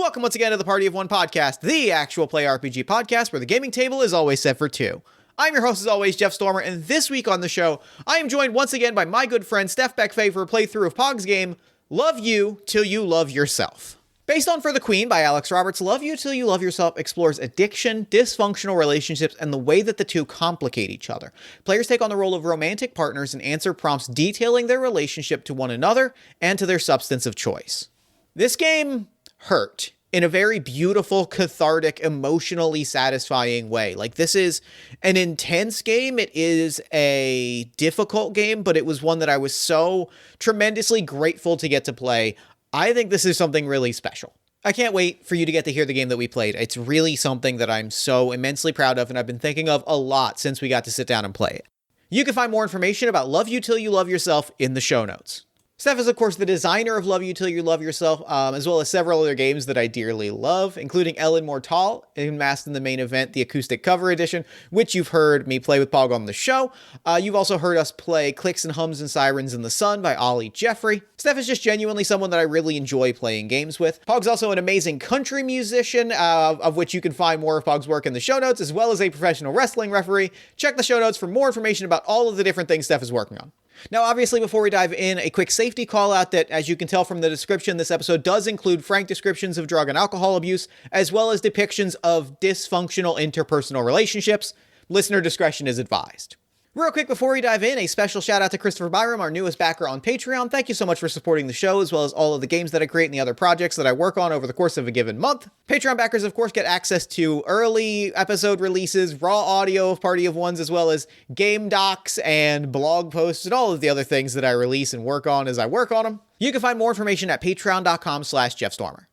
Welcome once again to the Party of One podcast, the actual play RPG podcast where the gaming table is always set for two. I'm your host as always, Jeff Stormer, and this week on the show, I am joined once again by my good friend Steph Beck for a playthrough of Pog's game, Love You Till You Love Yourself. Based on For the Queen by Alex Roberts, Love You Till You Love Yourself explores addiction, dysfunctional relationships, and the way that the two complicate each other. Players take on the role of romantic partners and answer prompts detailing their relationship to one another and to their substance of choice. This game hurt in a very beautiful, cathartic, emotionally satisfying way. Like, this is an intense game. It is a difficult game, but it was one that I was so tremendously grateful to get to play. I think this is something really special. I can't wait for you to get to hear the game that we played. It's really something that I'm so immensely proud of, and I've been thinking of a lot since we got to sit down and play it. You can find more information about Love You Till You Love Yourself in the show notes. Steph is, of course, the designer of Love You Till You Love Yourself, as well as several other games that I dearly love, including El Inmortal, masked in the main event, the acoustic cover edition, which you've heard me play with Pog on the show. You've also heard us play Clicks and Hums and Sirens in the Sun by Ollie Jeffrey. Steph is just genuinely someone that I really enjoy playing games with. Pog's also an amazing country musician, of which you can find more of Pog's work in the show notes, as well as a professional wrestling referee. Check the show notes for more information about all of the different things Steph is working on. Now, obviously, before we dive in, a quick safety call out that, as you can tell from the description, this episode does include frank descriptions of drug and alcohol abuse, as well as depictions of dysfunctional interpersonal relationships. Listener discretion is advised. Real quick before we dive in, a special shout out to Christopher Byram, our newest backer on Patreon. Thank you so much for supporting the show, as well as all of the games that I create and the other projects that I work on over the course of a given month. Patreon backers, of course, get access to early episode releases, raw audio of Party of Ones, as well as game docs and blog posts and all of the other things that I release and work on as I work on them. You can find more information at patreon.com/JeffStormer.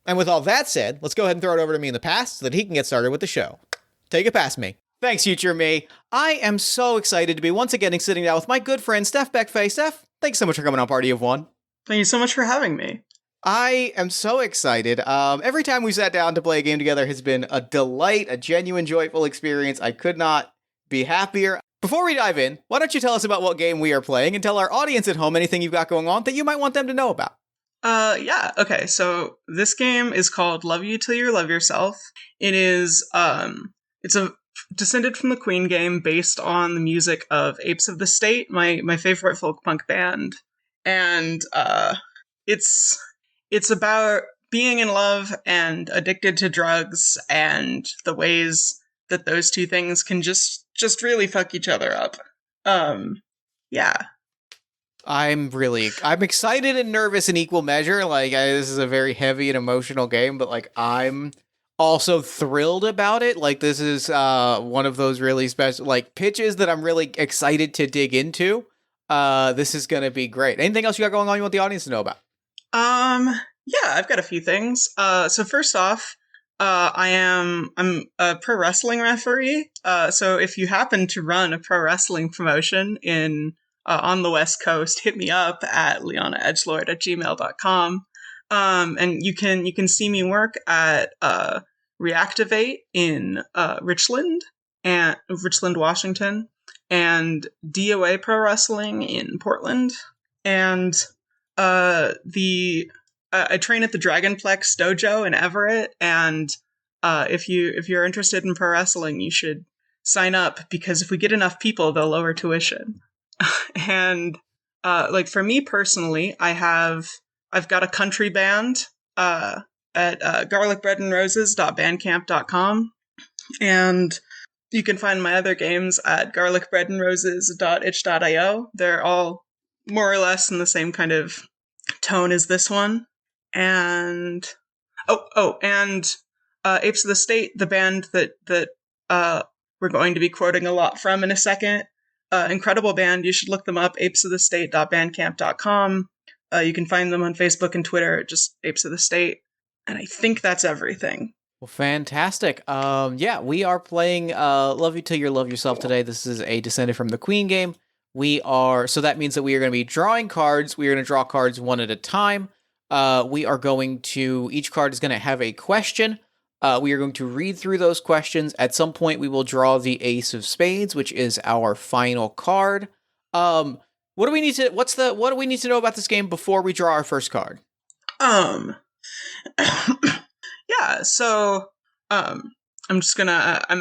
And with all that said, let's go ahead and throw it over to me in the past so that he can get started with the show. Take it past me. Thanks, future me. I am so excited to be once again sitting down with my good friend, Steph Beck. Steph, thanks so much for coming on Party of One. Thank you so much for having me. I am so excited. Every time we sat down to play a game together has been a delight, a genuine, joyful experience. I could not be happier. Before we dive in, why don't you tell us about what game we are playing and tell our audience at home anything you've got going on that you might want them to know about? Yeah, okay, so this game is called Love You Till You Love Yourself. It is, it's a descended from the Queen game based on the music of Apes of the State, my favorite folk punk band. And it's about being in love and addicted to drugs and the ways that those two things can just really fuck each other up. Yeah. I'm excited and nervous in equal measure. This is a very heavy and emotional game, but I'm also thrilled about it. This is one of those really special pitches that I'm really excited to dig into. This is gonna be great. Anything else you got going on you want the audience to know about? Yeah, I've got a few things. So first off, I'm a pro wrestling referee. So if you happen to run a pro wrestling promotion in on the West Coast, hit me up at leonaedgelord@gmail.com. And you can see me work at Reactivate in Richland, Washington, and DOA Pro Wrestling in Portland. And I train at the Dragonplex Dojo in Everett. And if you're interested in pro wrestling, you should sign up, because if we get enough people, they'll lower tuition. And for me personally, I've got a country band at garlicbreadandroses.bandcamp.com, and you can find my other games at garlicbreadandroses.itch.io. They're all more or less in the same kind of tone as this one. And and Apes of the State, the band that we're going to be quoting a lot from in a second. Incredible band. You should look them up, apesofthestate.bandcamp.com. You can find them on Facebook and Twitter, just Apes of the State. And I think that's everything. Well, fantastic. Yeah, we are playing Love You Till You Love Yourself today. This is a Descended from the Queen game. So that means that we are going to be drawing cards. We are going to draw cards one at a time. Each card is going to have a question. We are going to read through those questions. At some point, we will draw the Ace of Spades, which is our final card. What do we need to know about this game before we draw our first card? Yeah, so I'm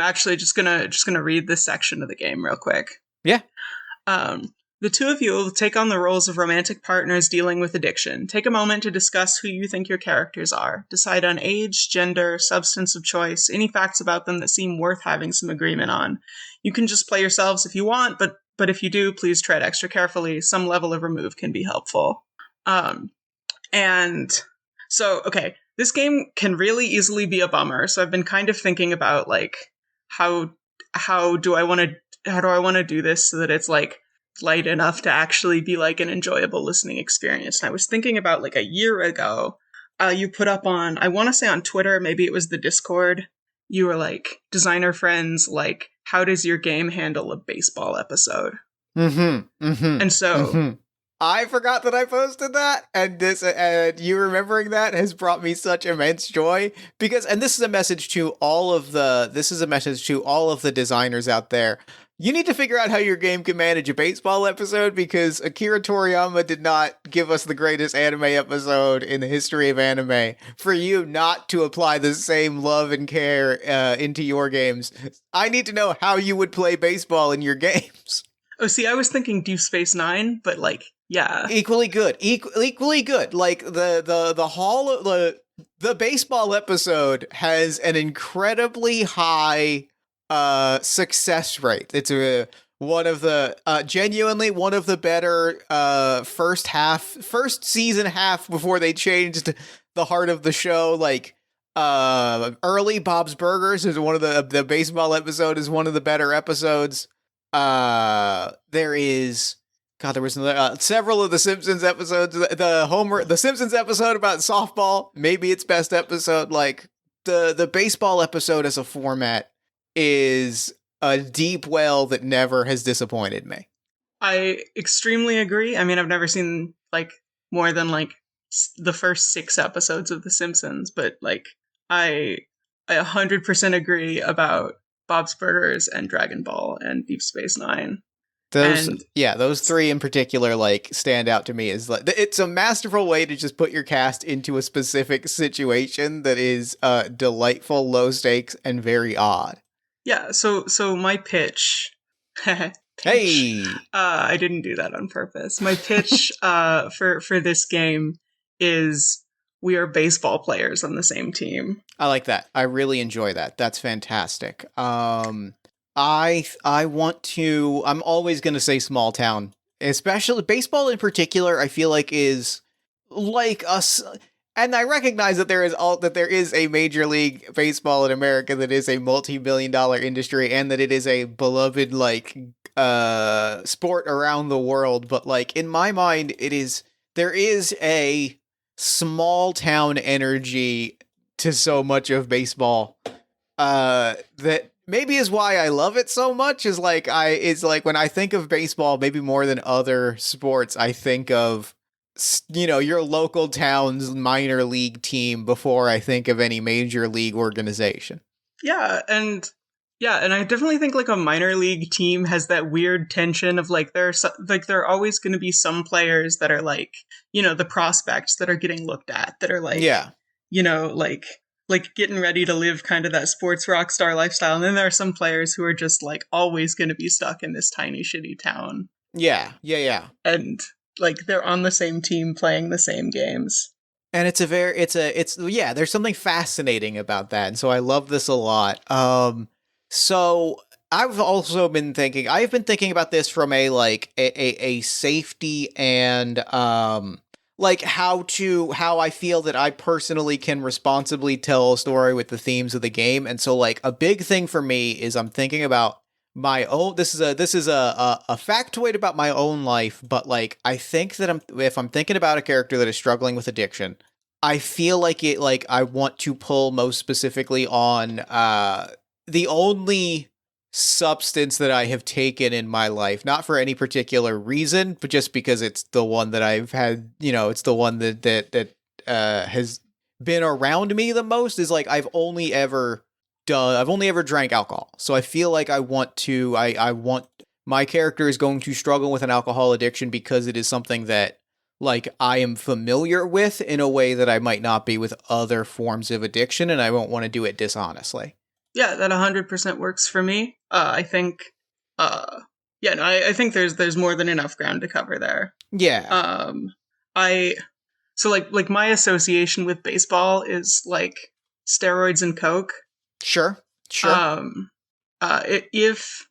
actually just gonna read this section of the game real quick. Yeah. The two of you will take on the roles of romantic partners dealing with addiction. Take a moment to discuss who you think your characters are. Decide on age, gender, substance of choice, any facts about them that seem worth having some agreement on. You can just play yourselves if you want, but if you do, please tread extra carefully. Some level of remove can be helpful. And so, okay, this game can really easily be a bummer. So I've been kind of thinking about like how do I want to do this so that it's like light enough to actually be like an enjoyable listening experience. And I was thinking about like a year ago, you put up on, I want to say on Twitter, maybe it was the Discord, you were like, designer friends, like, how does your game handle a baseball episode? And so I forgot that I posted that, and you remembering that has brought me such immense joy because, and this is a message to all of the designers out there. You need to figure out how your game can manage a baseball episode because Akira Toriyama did not give us the greatest anime episode in the history of anime. For you not to apply the same love and care into your games, I need to know how you would play baseball in your games. Oh, see, I was thinking Deep Space Nine, but like, yeah, equally good. Like the baseball episode has an incredibly high success rate. It's genuinely one of the better first season half before they changed the heart of the show. Like early Bob's Burgers is one of the baseball episode is one of the better episodes. There was several of the Simpsons episodes. The Simpsons episode about softball, maybe its best episode. Like the baseball episode as a format is a deep well that never has disappointed me. I extremely agree. I mean, I've never seen like more than like the first 6 episodes of The Simpsons, but like I 100% agree about Bob's Burgers and Dragon Ball and Deep Space Nine. Those 3 in particular like stand out to me as like it's a masterful way to just put your cast into a specific situation that is delightful, low stakes, and very odd. Yeah, so my pitch. Hey, I didn't do that on purpose. My pitch for this game is we are baseball players on the same team. I like that. I really enjoy that. That's fantastic. I want to. I'm always going to say small town, especially baseball in particular. I feel like is like us, and I recognize that there is a Major League Baseball in America that is a multi-billion-dollar industry, and that it is a beloved like sport around the world. But like in my mind, there is a small town energy to so much of baseball that maybe is why I love it so much. Is like when I think of baseball, maybe more than other sports, I think of your local town's minor league team before I think of any major league organization. Yeah, and I definitely think like a minor league team has that weird tension of like there are always going to be some players that are like, the prospects that are getting looked at that are like, like getting ready to live kind of that sports rock star lifestyle. And then there are some players who are just like always going to be stuck in this tiny shitty town. Yeah. And like they're on the same team playing the same games. And there's something fascinating about that. And so I love this a lot. So I've been thinking about this from a safety and like how I feel that I personally can responsibly tell a story with the themes of the game. And so like a big thing for me is I'm thinking about my own. This is a factoid about my own life, but like I think that if I'm thinking about a character that is struggling with addiction, I feel like I want to pull most specifically on the only substance that I have taken in my life, not for any particular reason, but just because it's the one that I've had, it's the one that has been around me the most, is like I've only ever drank alcohol. So I feel like I want my character is going to struggle with an alcohol addiction because it is something that like I am familiar with in a way that I might not be with other forms of addiction, and I won't want to do it dishonestly. Yeah, that 100% works for me. I think, yeah, no, I think there's more than enough ground to cover there. Yeah. I so like my association with baseball is like steroids and coke. Sure. If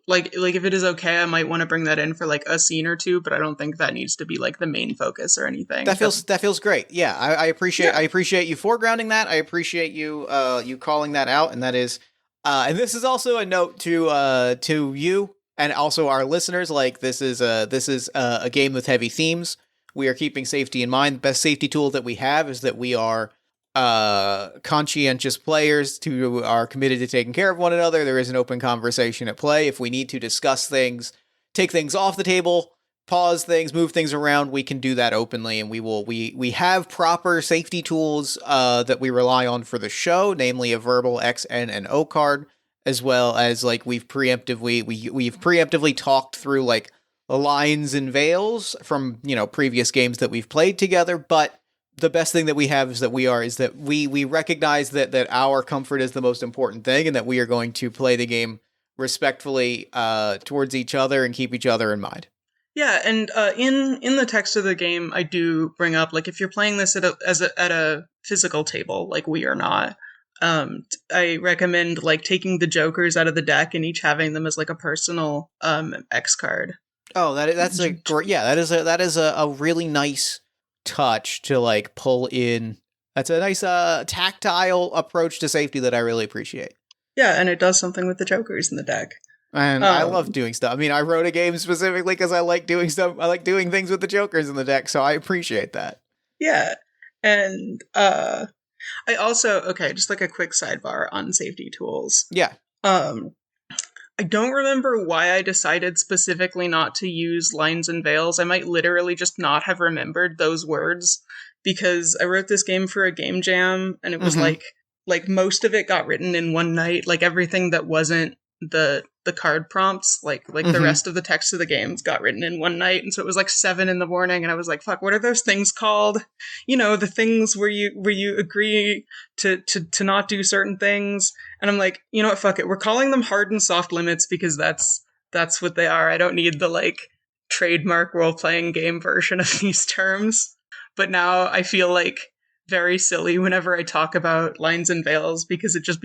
like if it is okay, I might want to bring that in for like a scene or two, but I don't think that needs to be like the main focus or anything. That feels great. Yeah, I appreciate you foregrounding that. I appreciate you you calling that out, and that is and this is also a note to you and also our listeners. Like this is a game with heavy themes. We are keeping safety in mind. The best safety tool that we have is that we are conscientious players who are committed to taking care of one another. There is an open conversation at play. If we need to discuss things, take things off the table, pause things, move things around, we can do that openly, and we have proper safety tools that we rely on for the show, namely a verbal X, N, and O card, as well as like we've preemptively talked through like lines and veils from, you know, previous games that we've played together. But the best thing that we have is that we recognize that our comfort is the most important thing, and that we are going to play the game respectfully towards each other and keep each other in mind. Yeah, and in the text of the game, I do bring up, like, if you're playing this at a physical table, like we are not, I recommend like taking the jokers out of the deck and each having them as like a personal X card. Oh, that's a great, yeah, that is a really nice touch to like pull in. That's a nice tactile approach to safety that I really appreciate. Yeah, and it does something with the jokers in the deck. And I love doing stuff. I mean, I wrote a game specifically because I like doing stuff. I like doing things with the jokers in the deck, so I appreciate that. Yeah, and I also, okay, just like a quick sidebar on safety tools. Yeah. I don't remember why I decided specifically not to use lines and veils. I might literally just not have remembered those words, because I wrote this game for a game jam, and it was like most of it got written in one night. Like everything that wasn't the card prompts, like the rest of the text of the games got written in one night. And so it was like 7 a.m, and I was like, fuck, what are those things called? You know, the things where you agree to not do certain things. And I'm like, you know what, fuck it, we're calling them hard and soft limits, because that's what they are. I don't need the like trademark role-playing game version of these terms. But now I feel like very silly whenever I talk about lines and veils, because it just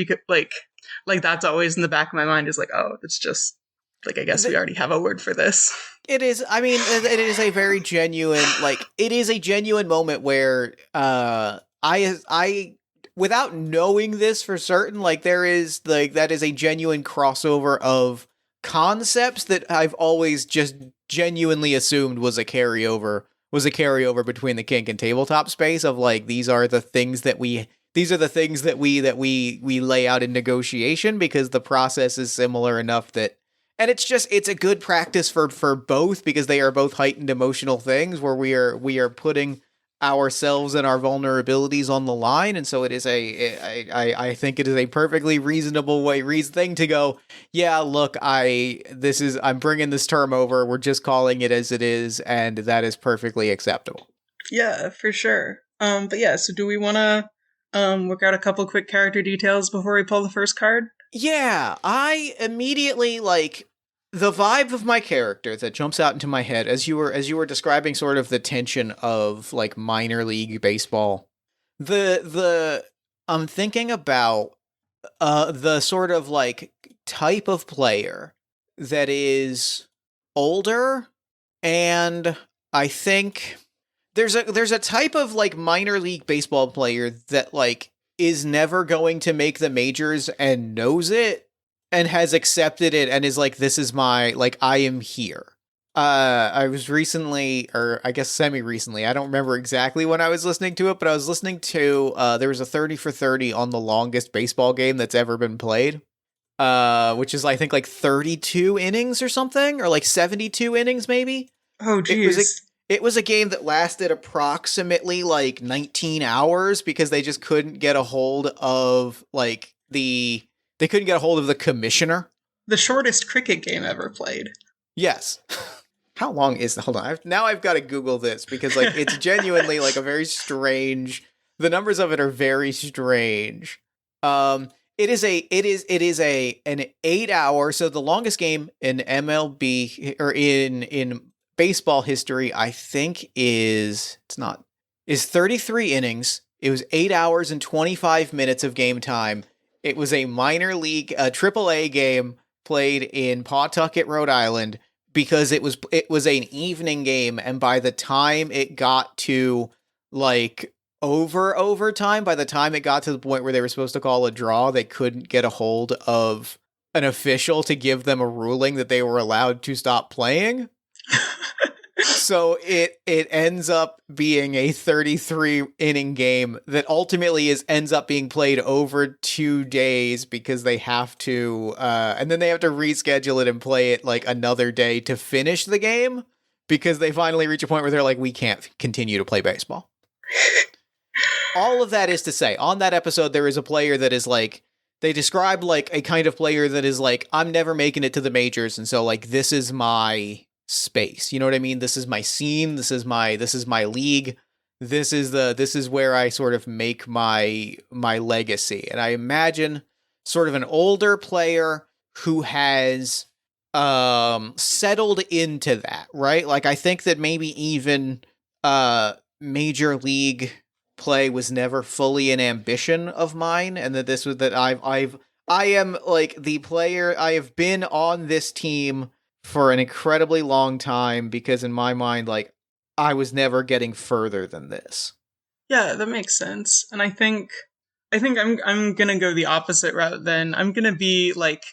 like that's always in the back of my mind, is like, oh, it's just like, I guess we already have a word for this. It is. I mean, it is a very genuine, like, it is a genuine moment where I without knowing this for certain, like there is like that is a genuine crossover of concepts that I've always just genuinely assumed was a carryover between the kink and tabletop space of like these are the things that we lay out in negotiation, because the process is similar enough that, and it's a good practice for both, because they are both heightened emotional things where we are putting ourselves and our vulnerabilities on the line. And so it is I think it is a perfectly reasonable thing to go, yeah, look, I'm bringing this term over, we're just calling it as it is, and that is perfectly acceptable. Yeah, for sure. But yeah, so do we want to work out a couple quick character details before we pull the first card? Yeah, I immediately, like, the vibe of my character that jumps out into my head as you were describing sort of the tension of like minor league baseball. I'm thinking about the sort of like type of player that is older, and I think there's a type of like minor league baseball player that like is never going to make the majors and knows it and has accepted it and is like, this is my, like, I am here. I was recently, or I guess semi-recently, I don't remember exactly when I was listening to it, but I was listening to, there was a 30 for 30 on the longest baseball game that's ever been played, which is, I think, like 32 innings or something, or like 72 innings maybe. Oh, geez. It was a game that lasted approximately like 19 hours because they just couldn't get a hold of like they couldn't get a hold of the commissioner. The shortest cricket game ever played. Yes. How long is the, hold on, now I've got to Google this because like it's genuinely like a very strange, the numbers of it are very strange. An 8 hour, so the longest game in MLB or in baseball history, I think is 33 innings. It was 8 hours and 25 minutes of game time. It was a minor league, AAA game played in Pawtucket, Rhode Island, because it was an evening game, and by the time it got to like overtime, by the time it got to the point where they were supposed to call a draw, they couldn't get a hold of an official to give them a ruling that they were allowed to stop playing. So it ends up being a 33 inning game that ultimately ends up being played over 2 days because they have to, and then they have to reschedule it and play it like another day to finish the game because they finally reach a point where they're like, we can't continue to play baseball. All of that is to say, on that episode, there is a player that is like, they describe like a kind of player that is like, I'm never making it to the majors, and so like this is my space. You know what I mean? This is my scene. This is my league. This is where I sort of make my legacy. And I imagine sort of an older player who has settled into that, right? Like I think that maybe even major league play was never fully an ambition of mine, and that this was that I am like the player. I have been on this team for an incredibly long time because in my mind, like, I was never getting further than this. Yeah, that makes sense. And I think I'm gonna go the opposite route then. I'm gonna be like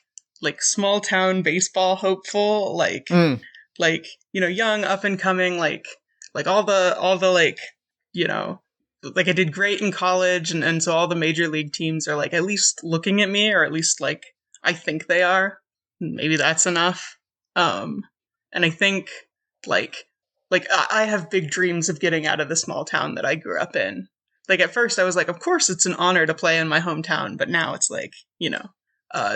small town baseball hopeful, like young, up and coming, like all the like, like I did great in college, and so all the major league teams are like at least looking at me, or at least like I think they are. Maybe that's enough. And I think like I have big dreams of getting out of the small town that I grew up in. Like at first I was like, of course it's an honor to play in my hometown, but now it's like,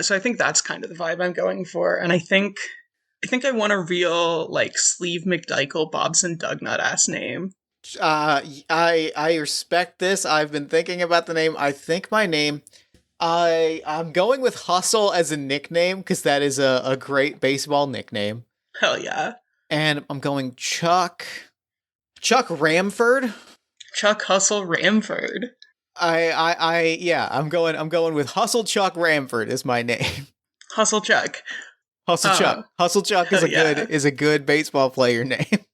so I think that's kind of the vibe I'm going for. And I think I want a real like Sleeve McDykel Bobson Dugnut ass name. I respect this. I've been thinking about the name. I think my name, I'm going with Hustle as a nickname because that is a great baseball nickname. Hell yeah. And I'm going Chuck Ramford. Chuck Hustle Ramford. I'm going with Hustle Chuck Ramford is my name. Hustle Chuck. Hustle Chuck is a good baseball player name.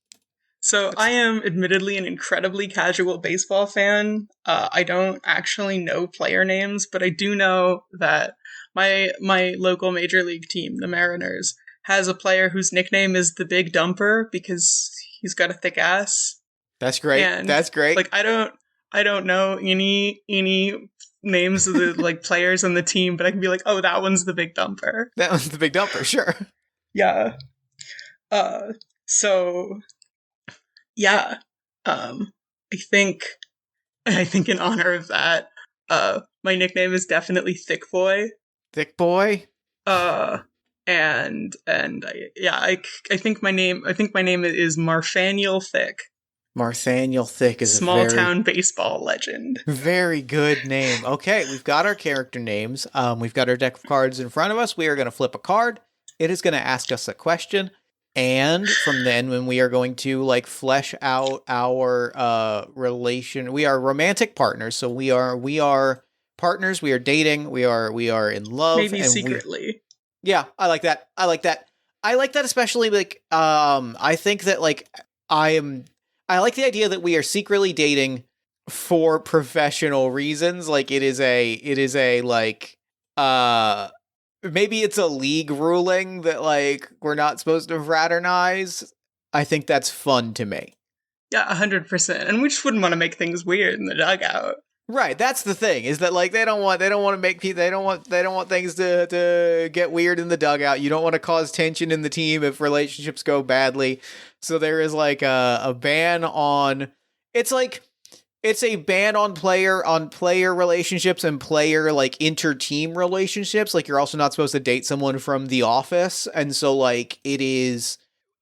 So I am admittedly an incredibly casual baseball fan. I don't actually know player names, but I do know that my local major league team, the Mariners, has a player whose nickname is the Big Dumper because he's got a thick ass. That's great. And, that's great. Like I don't know any names of the like players on the team, but I can be like, oh, that one's the Big Dumper. That one's the Big Dumper, sure. Yeah. So yeah. I think in honor of that, my nickname is definitely Thiccboi. Thiccboi? And I think my name is Marthaniel Thicke. Marthaniel Thicke is small town baseball legend. Very good name. Okay, we've got our character names. We've got our deck of cards in front of us. We are going to flip a card. It is going to ask us a question. And from then, when we are going to like flesh out our relation, we are romantic partners. So we are partners. We are dating. We are in love. Maybe and secretly. Yeah, I like that. I like that especially like I think that like I like the idea that we are secretly dating for professional reasons. Like it is a like maybe it's a league ruling that like we're not supposed to fraternize. I think that's fun to me. Yeah, 100%. And we just wouldn't want to make things weird in the dugout. Right, that's the thing. Is that like they don't want to make people they don't want things to get weird in the dugout. You don't want to cause tension in the team if relationships go badly. So there is like a ban on it's a ban on player relationships and player like inter-team relationships. Like you're also not supposed to date someone from The Office. And so like it is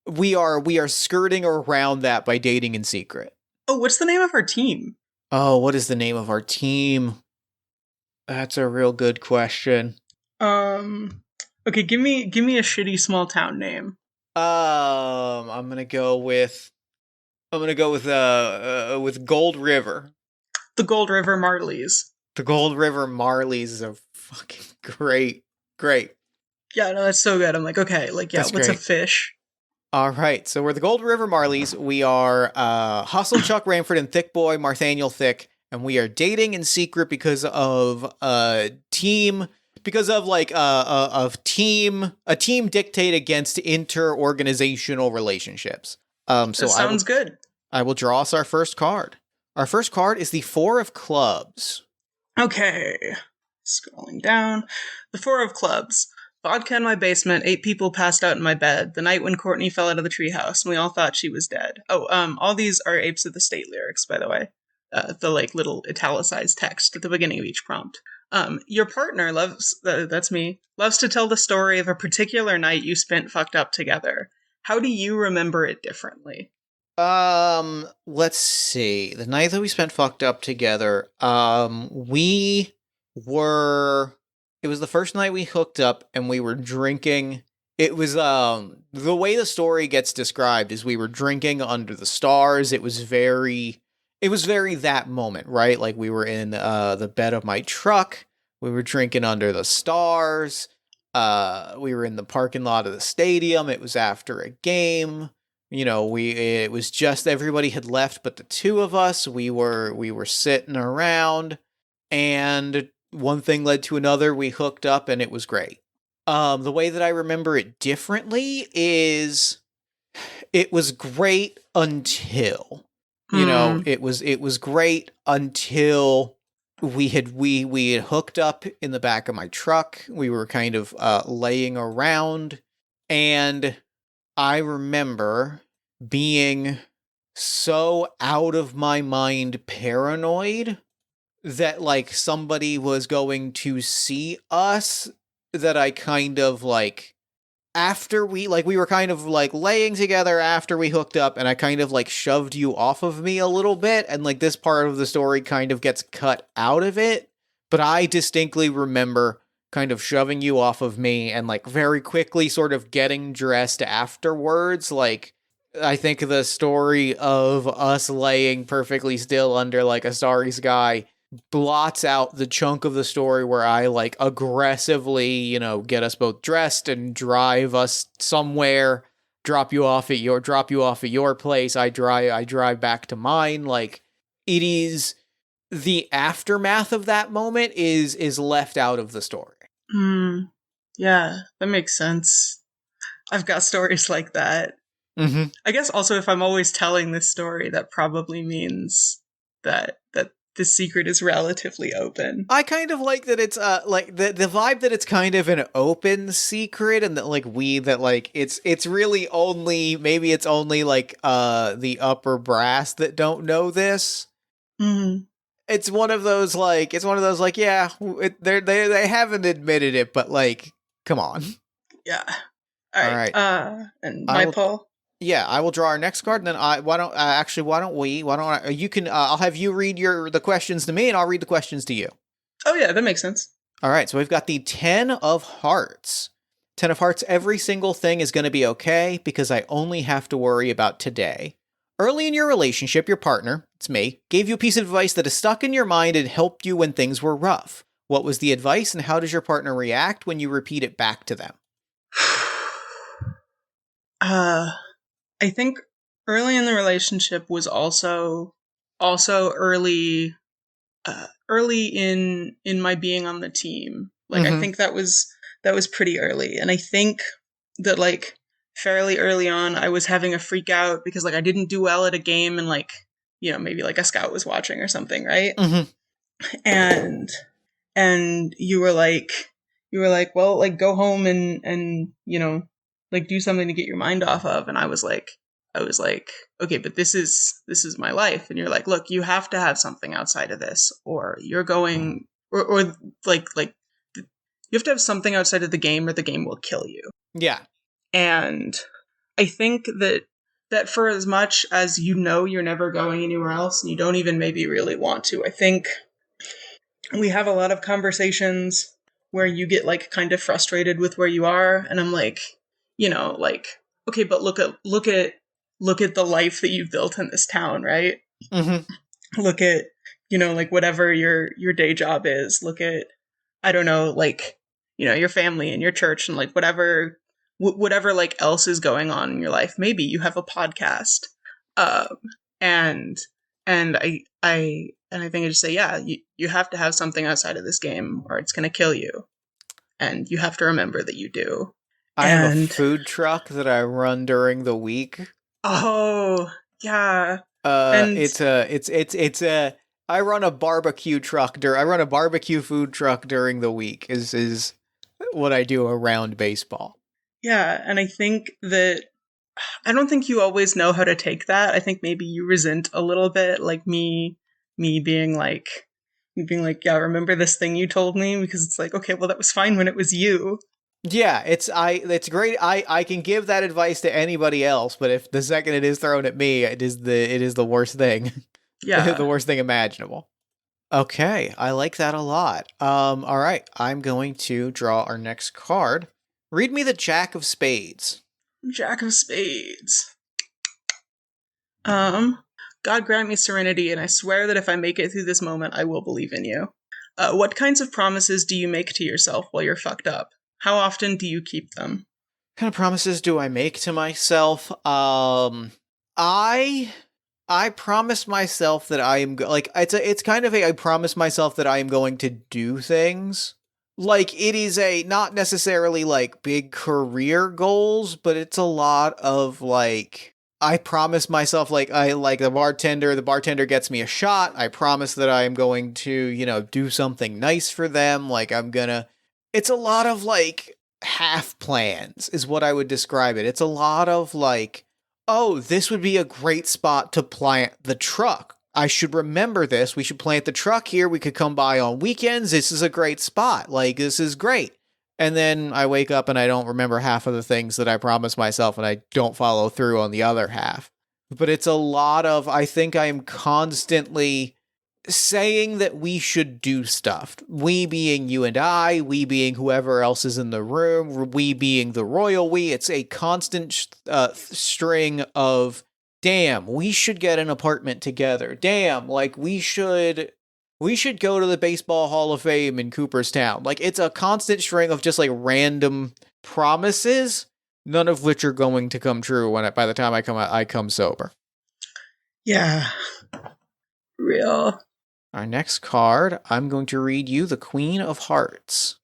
we are skirting around that by dating in secret. Oh, what's the name of our team? Oh, what is the name of our team? That's a real good question. Okay, give me a shitty small town name. I'm gonna go with with Gold River. The Gold River Marleys. The Gold River Marlies is a fucking great. Yeah, no, that's so good. I'm like, okay, like, yeah, That's what's a great. fish? All right, so we're the Gold River Marlies. We are Hustle, Chuck, Ramford, and Thiccboi, Marthaniel, Thicke, and we are dating in secret because of team, because of like a team dictate against inter-organizational relationships. So That sounds good. I will draw us our first card. Our first card is the Four of Clubs. Okay. Scrolling down. The Four of Clubs. Vodka in my basement, 8 people passed out in my bed, the night when Courtney fell out of the treehouse, and we all thought she was dead. Oh, all these are Apes of the State lyrics, by the way. The, like, little italicized text at the beginning of each prompt. Your partner loves, that's me, loves to tell the story of a particular night you spent fucked up together. How do you remember it differently? Let's see. The night that we spent fucked up together, we were, it was the first night we hooked up and we were drinking. It was, the way the story gets described is we were drinking under the stars. It was very that moment, right? Like we were in, the bed of my truck. We were drinking under the stars. We were in the parking lot of the stadium. It was after a game. You know, it was just everybody had left but the two of us. We were sitting around and one thing led to another. We hooked up and it was great. The way that I remember it differently is it was great until, you know, it was great until we had hooked up in the back of my truck. We were kind of laying around, and I remember being so out of my mind paranoid that like somebody was going to see us, that I kind of like, after we were kind of like laying together after we hooked up, and I kind of like shoved you off of me a little bit, and like this part of the story kind of gets cut out of it, but I distinctly remember kind of shoving you off of me and like very quickly sort of getting dressed afterwards. Like I think the story of us laying perfectly still under like a starry sky blots out the chunk of the story where I like aggressively, you know, get us both dressed and drive us somewhere, drop you off at your place. I drive back to mine. Like it is, the aftermath of that moment is left out of the story. Yeah, that makes sense. I've got stories like that. Mm-hmm. I guess also if I'm always telling this story, that probably means that the secret is relatively open. I kind of like that it's like the vibe that it's kind of an open secret, and that like it's really only, maybe it's only like the upper brass that don't know this. Mm-hmm. It's one of those like yeah, they haven't admitted it, but like come on. Yeah. All right. And my pull. Yeah, I will draw our next card, and then you can, I'll have you read the questions to me, and I'll read the questions to you. Oh yeah, that makes sense. All right, so we've got the 10 of Hearts. 10 of Hearts, every single thing is going to be okay, because I only have to worry about today. Early in your relationship, your partner, it's me, gave you a piece of advice that is stuck in your mind and helped you when things were rough. What was the advice, and how does your partner react when you repeat it back to them? I think early in the relationship was also early in my being on the team. Like I think that was pretty early, and I think that like fairly early on I was having a freak out because like I didn't do well at a game, and like, you know, maybe like a scout was watching or something, right? And you were like, well, like go home and you know, like do something to get your mind off of. And I was like, okay, but this is my life. And you're like, look, you have to have something outside of this, or you're going, or like you have to have something outside of the game, or the game will kill you. Yeah. And I think that for as much as you know you're never going anywhere else and you don't even maybe really want to, I think we have a lot of conversations where you get like kind of frustrated with where you are, and I'm like, like, okay, but look at the life that you've built in this town, right? Look at, like whatever your day job is. Look at, I don't know, like, your family and your church and like whatever like else is going on in your life. Maybe you have a podcast, um, and I think I just say, yeah, you have to have something outside of this game, or it's gonna kill you, and you have to remember that you do. I have a And food truck that I run during the week. oh yeah, and It's I run a barbecue truck. I run a barbecue food truck during the week. Is what I do around baseball. yeah, and I think that I don't think you always know how to take that. I think maybe you resent a little bit, like me being like, yeah, remember this thing you told me? Because it's like, okay, well, that was fine when it was you. Yeah, it's great. I can give that advice to anybody else, but if the second it is thrown at me, it is the worst thing. The Yeah. worst thing imaginable. Okay, I like that a lot. All right, I'm going to draw our next card. Read me the Jack of Spades. Jack of Spades. God grant me serenity, and I swear that if I make it through this moment, I will believe in you. What kinds of promises do you make to yourself while you're fucked up? How often do you keep them? What kind of promises do I make to myself? I promise myself that I am like it's kind of I promise myself that I am going to do things. Like it is a not necessarily like big career goals, but it's a lot of like I promise myself like I like the bartender gets me a shot. I promise that I am going to, do something nice for them. Like it's a lot of like half plans is what I would describe it. It's a lot of like, oh, this would be a great spot to plant the truck. I should remember this. We should plant the truck here. We could come by on weekends. This is a great spot. Like, this is great. And then I wake up and I don't remember half of the things that I promised myself and I don't follow through on the other half. But it's a lot of, I think I am constantly saying that we should do stuff. We being you and I, we being whoever else is in the room, we being the royal we. It's a constant string of, damn, we should get an apartment together. Damn, like we should go to the Baseball Hall of Fame in Cooperstown. Like it's a constant string of just like random promises, none of which are going to come true by the time I come sober. Yeah. Real. Our next card, I'm going to read you the Queen of Hearts.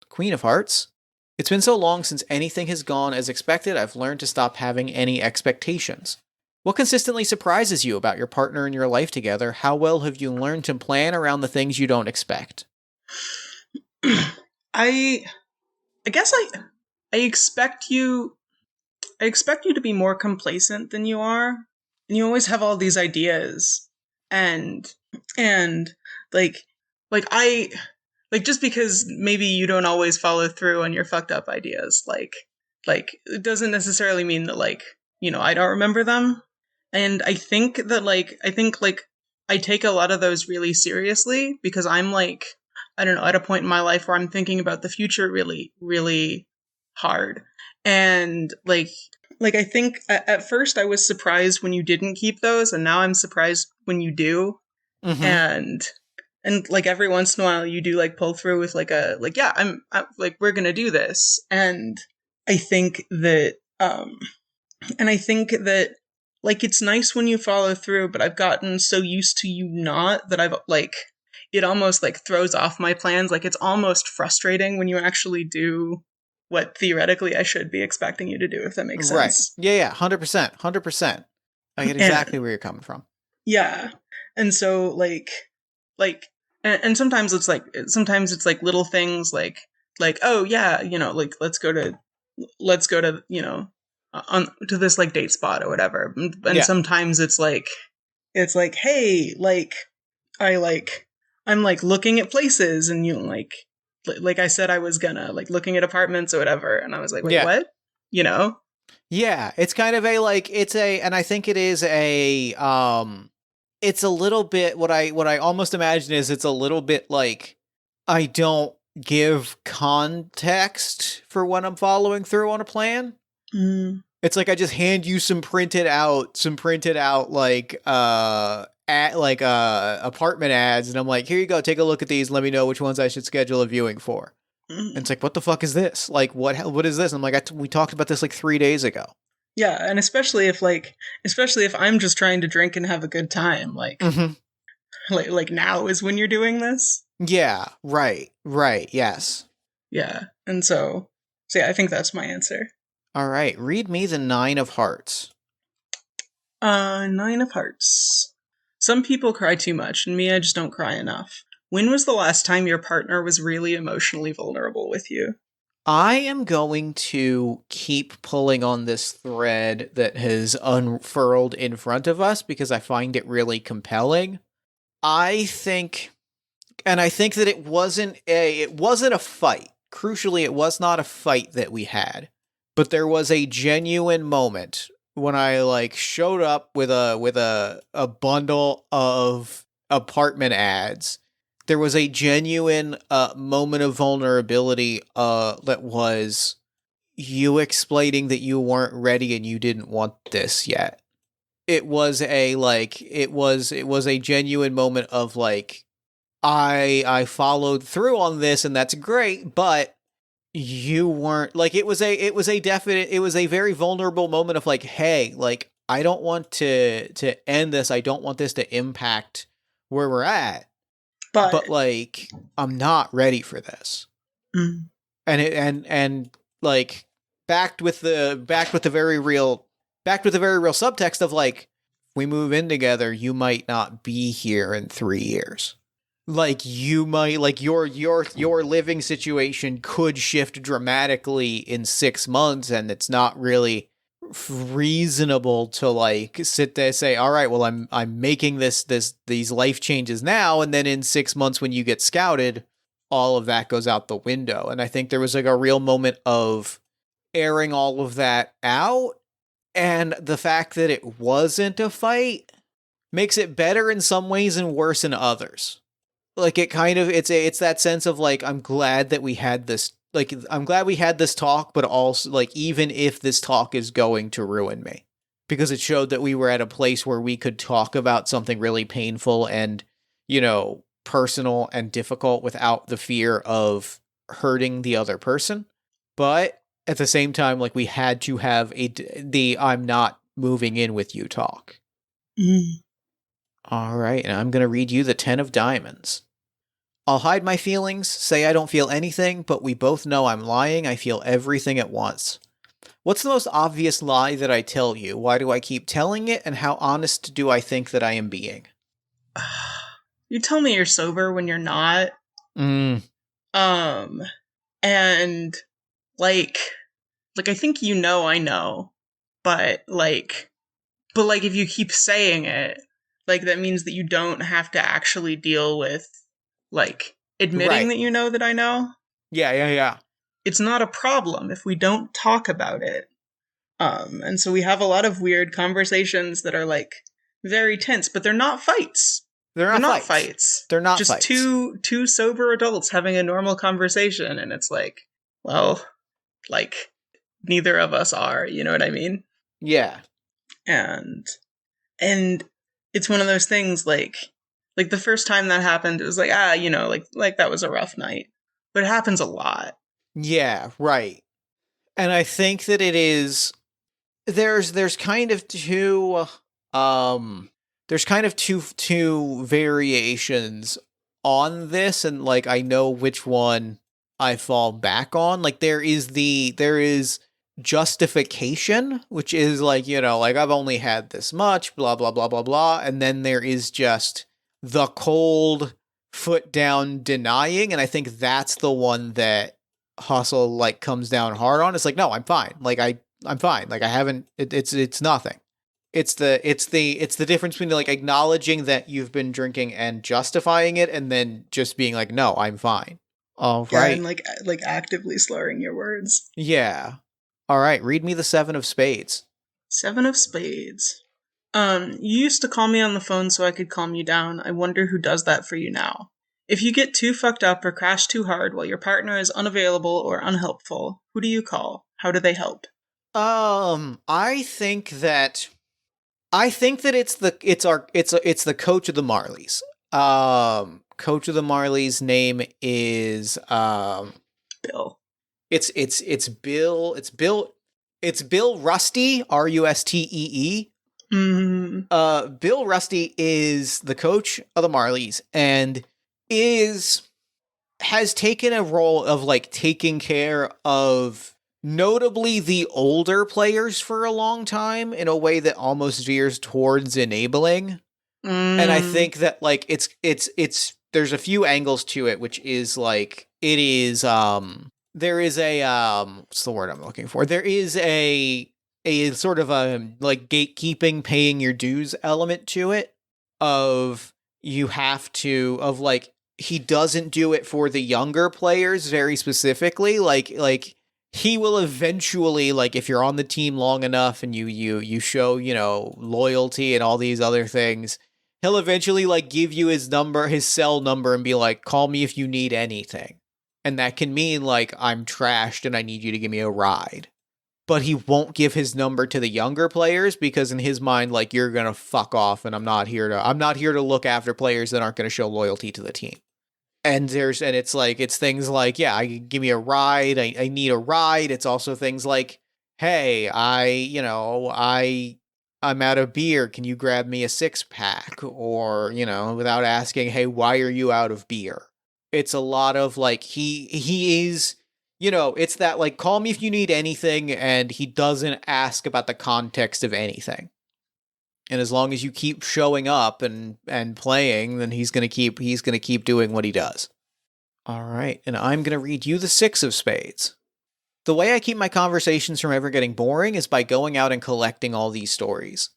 Queen of Hearts? It's been so long since anything has gone as expected, I've learned to stop having any expectations. What consistently surprises you about your partner and your life together? How well have you learned to plan around the things you don't expect? I guess I expect you to be more complacent than you are. And you always have all these ideas. And like I like just because maybe you don't always follow through on your fucked up ideas, like it doesn't necessarily mean that like, I don't remember them. And I think I take a lot of those really seriously because I'm like, I don't know, at a point in my life where I'm thinking about the future really, really hard. And like I think at first I was surprised when you didn't keep those, and now I'm surprised when you do. Mm-hmm. And like every once in a while you do like pull through with like yeah, I'm like, we're gonna do this. And I think that like it's nice when you follow through, but I've gotten so used to you not that I've like it almost like throws off my plans. Like it's almost frustrating when you actually do what theoretically I should be expecting you to do, if that makes sense. Right. Yeah, 100%. I get exactly where you're coming from. Yeah. And so like and sometimes it's like little things like oh yeah, like let's go to on to this like date spot or whatever. And yeah. Sometimes it's like hey, like I'm like looking at places, and like I said I was gonna like looking at apartments or whatever, and I was like, wait, what? Yeah, it's kind of a like and I think it is it's a little bit what I almost imagine is it's a little bit like I don't give context for when I'm following through on a plan. Mm. It's like I just hand you some printed out apartment ads, and I'm like, here you go, take a look at these, let me know which ones I should schedule a viewing for. Mm. And it's like, what the fuck is this? Like, what is this? And I'm like, we talked about this like 3 days ago. Yeah, and especially if I'm just trying to drink and have a good time, Mm-hmm. like now is when you're doing this. Yeah, right, yes. Yeah, and so yeah, I think that's my answer. All right, read me the 9 of Hearts. 9 of Hearts. Some people cry too much, and me, I just don't cry enough. When was the last time your partner was really emotionally vulnerable with you? I am going to keep pulling on this thread that has unfurled in front of us because I find it really compelling. I think that it wasn't a fight. Crucially, it was not a fight that we had, but there was a genuine moment when I like showed up with a bundle of apartment ads. There was a genuine moment of vulnerability that was you explaining that you weren't ready and you didn't want this yet. It was a genuine moment of like I followed through on this and that's great, but you weren't like it was a very vulnerable moment of like, hey, like I don't want to end this. I don't want this to impact where we're at. But But like I'm not ready for this. mm, And like backed with the very real subtext of like if we move in together, you might not be here in 3 years. Like you might like your living situation could shift dramatically in 6 months, and it's not really reasonable to like sit there and say, all right, well I'm making these life changes now, and then in 6 months when you get scouted, all of that goes out the window. And I think there was like a real moment of airing all of that out, and the fact that it wasn't a fight makes it better in some ways and worse in others. Like it kind of it's that sense of like I'm glad that we had this, like I'm glad we had this talk, but also like even if this talk is going to ruin me, because it showed that we were at a place where we could talk about something really painful and, personal and difficult without the fear of hurting the other person. But at the same time, like we had to have the I'm not moving in with you talk. mm, All right, and I'm going to read you the 10 of Diamonds. I'll hide my feelings, say I don't feel anything, but we both know I'm lying. I feel everything at once. What's the most obvious lie that I tell you? Why do I keep telling it? And how honest do I think that I am being? you tell me you're sober when you're not. Mm. And like I think I know, but if you keep saying it, like that means that you don't have to actually deal with like admitting Right. that you know that I know. Yeah. It's not a problem if we don't talk about it. And so we have a lot of weird conversations that are like very tense, but they're not fights. They're not fights. fights. They're not just fights. two sober adults having a normal conversation, and it's like, well, like neither of us are, you know what I mean? Yeah. And it's one of those things like the first time that happened, it was like, like that was a rough night. But it happens a lot. Yeah, right. And I think that it is there's kind of two variations on this, and like I know which one I fall back on. Like there is justification, which is like, like I've only had this much, blah blah blah blah blah, and then there is just the cold foot down denying, and I think that's the one that Hustle like comes down hard on. It's like, no, I'm fine. Like I'm fine. Like I haven't. It's nothing. It's the difference between like acknowledging that you've been drinking and justifying it, and then just being like, no, I'm fine. All Yeah, right. and like actively slurring your words. Yeah. All right, read me the 7 of spades. 7 of spades. You used to call me on the phone so I could calm you down. I wonder who does that for you now. If you get too fucked up or crash too hard while your partner is unavailable or unhelpful, who do you call? How do they help? I think that it's the coach of the Marleys. Coach of the Marleys' name is Bill. it's Bill Rusty, Rustee. Bill Rusty is the coach of the Marleys and has taken a role of like taking care of notably the older players for a long time in a way that almost veers towards enabling. And I think that like it's there's a few angles to it, which is like it is there is a what's the word I'm looking for? There is a sort of a like gatekeeping, paying your dues element to it of you have to of like he doesn't do it for the younger players very specifically like he will eventually, like, if you're on the team long enough and you show, loyalty and all these other things, he'll eventually, like, give you his cell number and be like, call me if you need anything. And that can mean, like, I'm trashed and I need you to give me a ride. But he won't give his number to the younger players because in his mind, like, you're gonna fuck off and I'm not here to look after players that aren't gonna show loyalty to the team. And it's things like, yeah, give me a ride. I need a ride. It's also things like, hey, I'm out of beer. Can you grab me a 6-pack? Or, without asking, hey, why are you out of beer? It's a lot of like, he is, it's that like, call me if you need anything. And he doesn't ask about the context of anything. And as long as you keep showing up and playing, then he's gonna keep doing what he does. All right, and I'm gonna read you the 6 of spades. The way I keep my conversations from ever getting boring is by going out and collecting all these stories.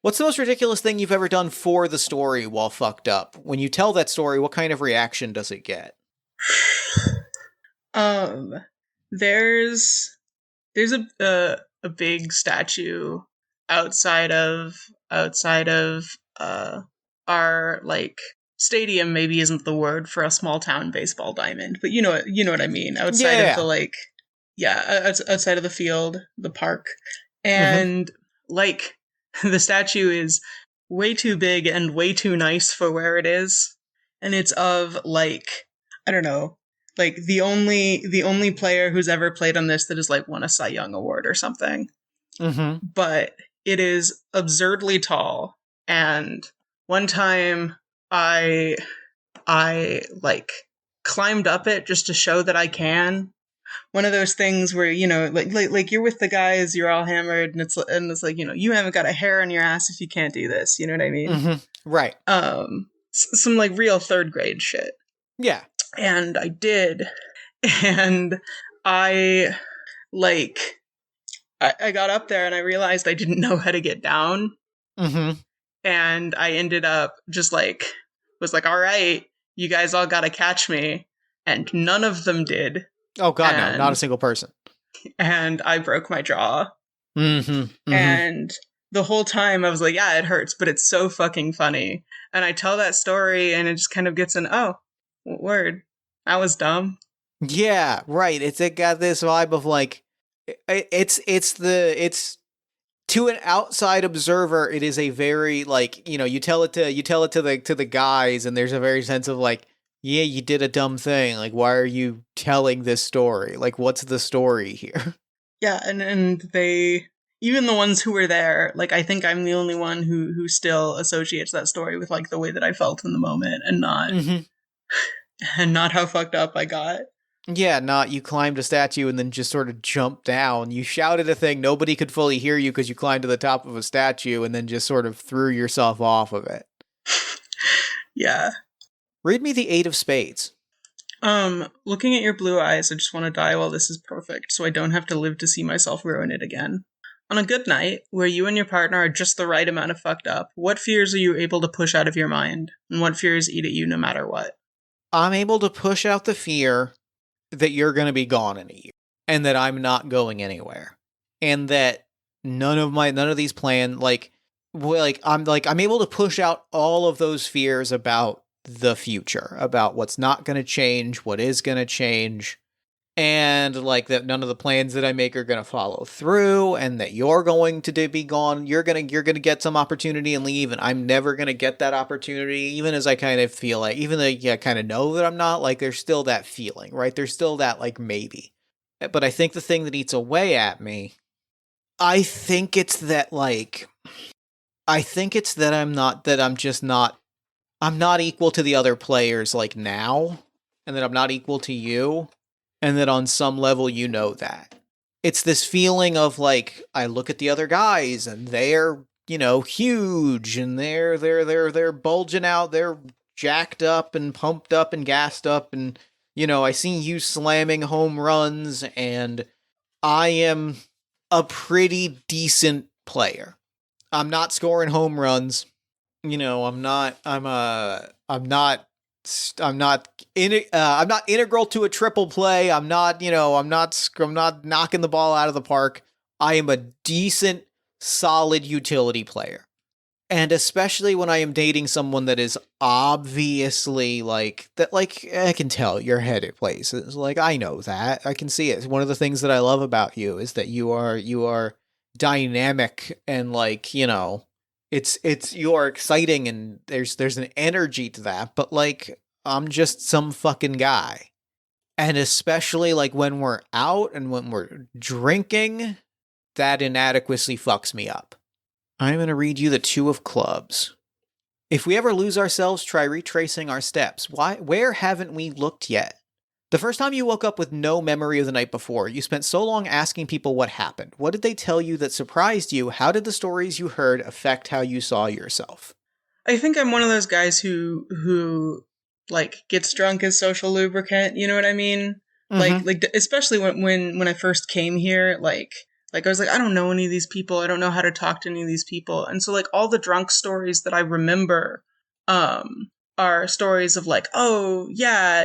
What's the most ridiculous thing you've ever done for the story while fucked up? When you tell that story, what kind of reaction does it get? There's a big statue outside of our like stadium. Maybe isn't the word for a small town baseball diamond, but you know what I mean. Outside of the outside of the field, the park, and like the statue is way too big and way too nice for where it is, and it's of like I don't know. Like the only player who's ever played on this that has like won a Cy Young award or something. But it is absurdly tall. And one time I like climbed up it just to show that I can. One of those things where, like you're with the guys, you're all hammered and it's like, you haven't got a hair on your ass if you can't do this. You know what I mean? Right. Some like real 3rd grade shit. Yeah. And I did. And I got up there and I realized I didn't know how to get down. And I ended up just like, was like, all right, you guys all gotta catch me. And none of them did. Oh God, no, not a single person. And I broke my jaw. And the whole time I was like, yeah, it hurts, but it's so fucking funny. And I tell that story and it just kind of gets word. That was dumb. Yeah, right. It got this vibe of like, it's to an outside observer, it is a very like, you tell it to the guys, and there's a very sense of like, yeah, you did a dumb thing. Like, why are you telling this story? Like, what's the story here? Yeah, and they, even the ones who were there, like, I think I'm the only one who still associates that story with like the way that I felt in the moment, and not and not how fucked up I got. Yeah, not you climbed a statue and then just sort of jumped down. You shouted a thing, nobody could fully hear you because you climbed to the top of a statue and then just sort of threw yourself off of it. Yeah. Read me the 8 of spades. Looking at your blue eyes, I just want to die while this is perfect, so I don't have to live to see myself ruin it again. On a good night, where you and your partner are just the right amount of fucked up, what fears are you able to push out of your mind? And what fears eat at you no matter what? I'm able to push out the fear that you're going to be gone in a year, and that I'm not going anywhere. and that none of these I'm able to push out all of those fears about the future, about what's not going to change, what is going to change, and like that none of the plans that I make are going to follow through, and that you're going to be gone. You're going to get some opportunity and leave, and I'm never going to get that opportunity, even as I kind of feel like, even though I kind of know that I'm not, like, there's still that feeling, right? There's still that, like, maybe. But I think the thing that eats away at me, I think it's that, like, I'm not equal to the other players, like, now, and that I'm not equal to you, and that on some level you know that. It's this feeling of, like, I look at the other guys and they're, huge, and they're bulging out, they're jacked up and pumped up and gassed up, and I see you slamming home runs, and I am a pretty decent player. I'm not scoring home runs. I'm not integral to a triple play. I'm not knocking the ball out of the park. I am a decent, solid utility player. And especially when I am dating someone that is obviously like that, like, I can tell you're headed places. Like, I know that. I can see it. One of the things that I love about you is that you are dynamic, and, like, it's you're exciting, and there's an energy to that, but, like, I'm just some fucking guy. And especially, like, when we're out and when we're drinking, that inadequacy fucks me up. I'm going to read you the Two of Clubs. If we ever lose ourselves, try retracing our steps. Where haven't we looked yet? The first time you woke up with no memory of the night before, you spent so long asking people what happened. What did they tell you that surprised you? How did the stories you heard affect how you saw yourself? I think I'm one of those guys who like gets drunk as social lubricant. You know what I mean? Mm-hmm. Like especially when I first came here, like I was like, I don't know any of these people. I don't know how to talk to any of these people. And so, like, all the drunk stories that I remember are stories of, like, oh yeah,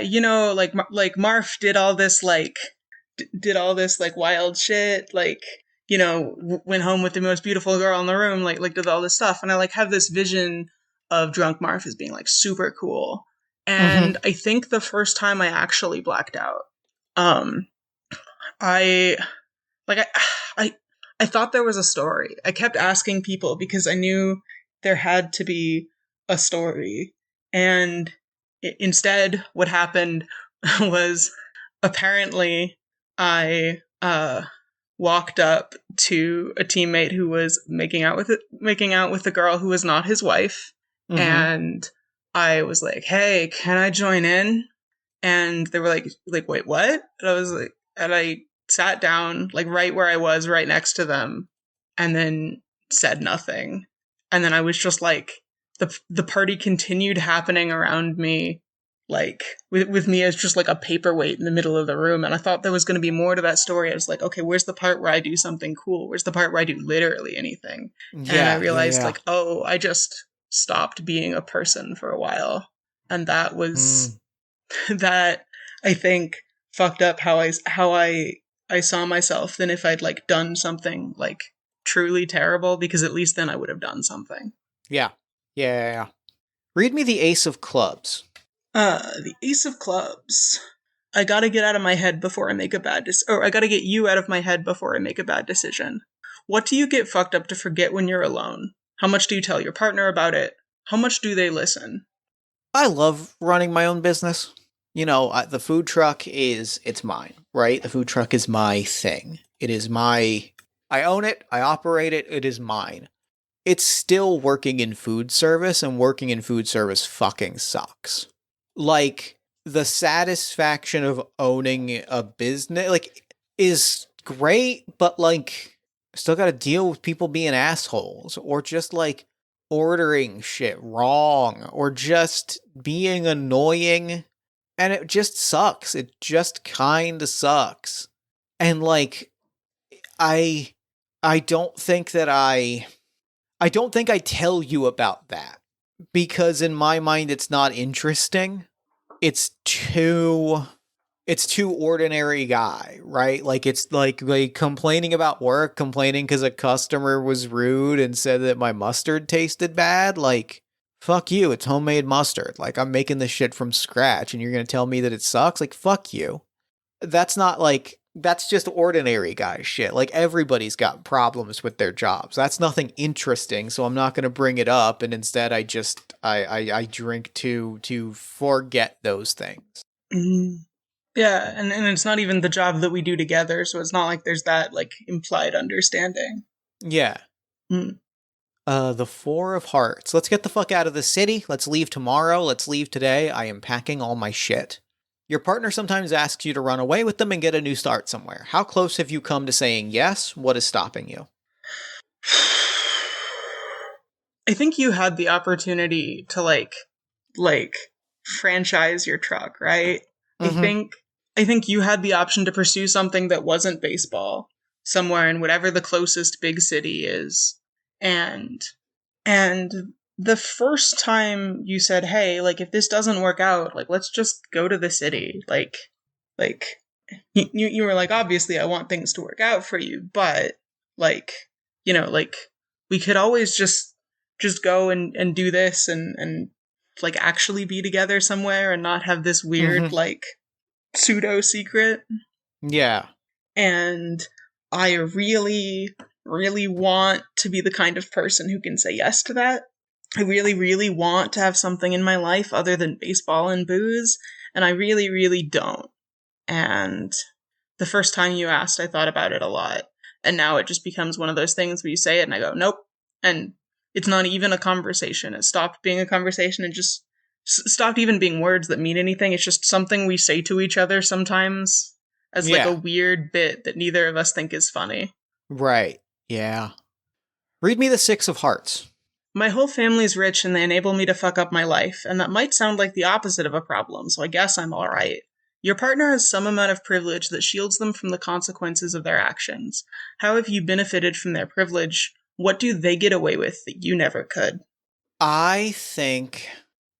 like Marf did all this like wild shit, like, went home with the most beautiful girl in the room, like did all this stuff. And I, like, have this vision of drunk Marf as being, like, super cool. Mm-hmm. And I think the first time I actually blacked out, I like I thought there was a story. I kept asking people because I knew there had to be a story. And instead, what happened was, apparently I walked up to a teammate who was making out with the girl who was not his wife, Mm-hmm. and I was like, "Hey, can I join in?" And they were like, "Wait, what?" And I was like, and I sat down, like, right where I was, right next to them, and then said nothing. And then I was just like, the party continued happening around me, like, with me as just like a paperweight in the middle of the room. And I thought there was going to be more to that story. I was like, okay, where's the part where I do something cool? Where's the part where I do literally anything? And I Yeah, yeah, realized, yeah. like, oh, I just stopped being a person for a while. And that was Mm. that, I think, fucked up how I saw myself than if I'd, like, done something, like, truly terrible, because at least then I would have done something. Yeah. Yeah, yeah, yeah. Read me the Ace of Clubs. The Ace of Clubs. I gotta get out of my head before I make a bad or I gotta get you out of my head before I make a bad decision. What do you get fucked up to forget when you're alone? How much do you tell your partner about it? How much do they listen? I love running my own business. The food truck it's mine, right? The food truck is my thing. I own it, I operate it, it is mine. It's still working in food service, and working in food service fucking sucks. Like, the satisfaction of owning a business, like, is great, but, like, still gotta deal with people being assholes, or just, like, ordering shit wrong, or just being annoying, and it just sucks. It just kinda sucks. And, like, I I don't think that I don't think I tell you about that, because in my mind it's not interesting. It's too it's too ordinary guy, right? Like it's like complaining about work, complaining because a customer was rude and said that my mustard tasted bad. Like, fuck you, it's homemade mustard. Like, I'm making this shit from scratch and you're gonna tell me that it sucks? Like, fuck you. That's not like, that's just ordinary guy shit. Like, everybody's got problems with their jobs. That's nothing interesting, so I'm not gonna bring it up, and instead I just I drink to forget those things. Mm. Yeah, and it's not even the job that we do together, so it's not like there's that, like, implied understanding. Yeah. Mm. The Four of Hearts. Let's get the fuck out of the city. Let's leave tomorrow. Let's leave today. I am packing all my shit. Your partner sometimes asks you to run away with them and get a new start somewhere. How close have you come to saying yes? What is stopping you? I think you had the opportunity to, like franchise your truck, right? Mm-hmm. I think you had the option to pursue something that wasn't baseball somewhere in whatever the closest big city is. And the first time you said, "Hey, like if this doesn't work out, like let's just go to the city." Like you were like, "Obviously I want things to work out for you, but like, like we could always just go and do this and like actually be together somewhere and not have this weird Mm-hmm. like pseudo secret." Yeah. And I really, really want to be the kind of person who can say yes to that. I really, really want to have something in my life other than baseball and booze, and I really, really don't. And the first time you asked, I thought about it a lot. And now it just becomes one of those things where you say it and I go, nope. And it's not even a conversation. It stopped being a conversation and just stopped even being words that mean anything. It's just something we say to each other sometimes as like a Yeah. weird bit that neither of us think is funny. Right. Yeah. Read me the Six of Hearts. My whole family's rich and they enable me to fuck up my life, and that might sound like the opposite of a problem, so I guess I'm alright. Your partner has some amount of privilege that shields them from the consequences of their actions. How have you benefited from their privilege? What do they get away with that you never could? I think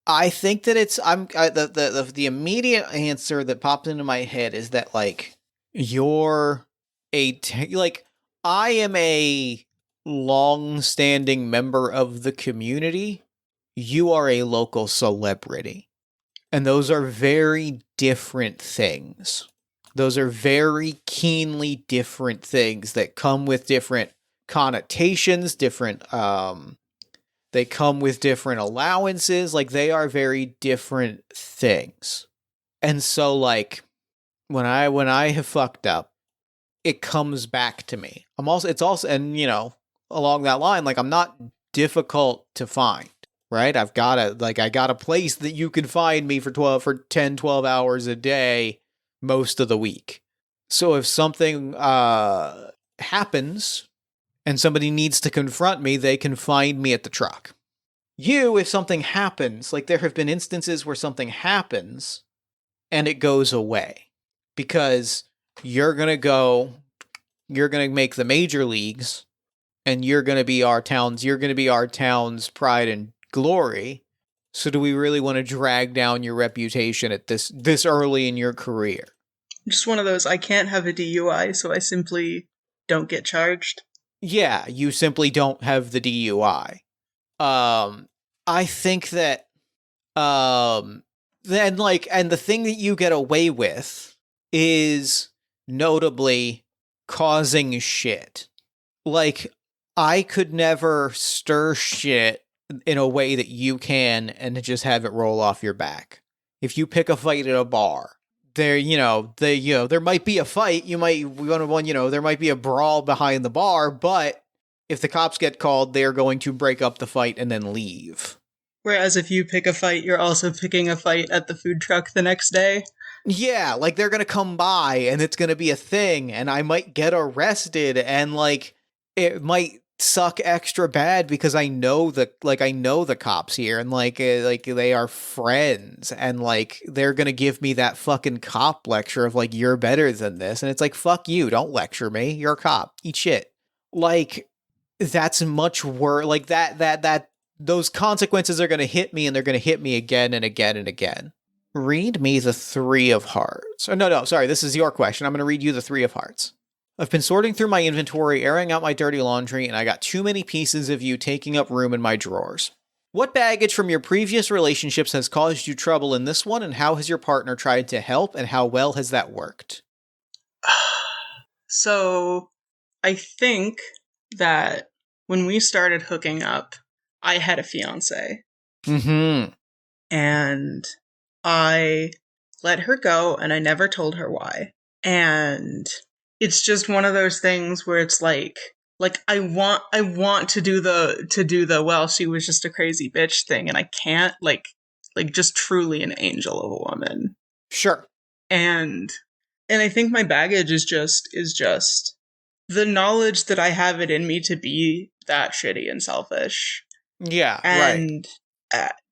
that it's the immediate answer that popped into my head is that like you're like I am a long-standing member of the community. You are a local celebrity. And those are very different things. Those are very keenly different things that come with different connotations, they come with different allowances, like they are very different things. And so like when I have fucked up, it comes back to me. It's also and along that line, like I'm not difficult to find, right? I got a place that you can find me for 10, 12 hours a day most of the week. So if something happens and somebody needs to confront me, they can find me at the truck. You, if something happens, like there have been instances where something happens and it goes away because you're going to make the major leagues and you're going to be our town's pride and glory. So do we really want to drag down your reputation at this early in your career? Just one of those, I can't have a DUI, so I simply don't get charged. Yeah, you simply don't have the DUI. I think that, then and the thing that you get away with is notably causing shit. Like, I could never stir shit in a way that you can and just have it roll off your back. If you pick a fight at a bar, there might be a fight. There might be a brawl behind the bar, but if the cops get called, they're going to break up the fight and then leave. Whereas if you pick a fight, you're also picking a fight at the food truck the next day. Yeah, like they're going to come by and it's going to be a thing and I might get arrested and like it might suck extra bad because I know the cops here and like they are friends and like they're going to give me that fucking cop lecture of like you're better than this, and it's like fuck you, don't lecture me, you're a cop, eat shit. Like that's much worse. Like that those consequences are going to hit me and they're going to hit me again and again and again. Read me the Three of Hearts. Oh, no, sorry, this is your question. I'm going to read you the Three of Hearts. I've been sorting through my inventory, airing out my dirty laundry, and I got too many pieces of you taking up room in my drawers. What baggage from your previous relationships has caused you trouble in this one, and how has your partner tried to help, and how well has that worked? So, I think that when we started hooking up, I had a fiance. Mm-hmm. And I let her go, and I never told her why. And it's just one of those things where it's like I want to do the well, she was just a crazy bitch thing, and I can't, like just truly an angel of a woman. Sure. And I think my baggage is just the knowledge that I have it in me to be that shitty and selfish. Yeah, and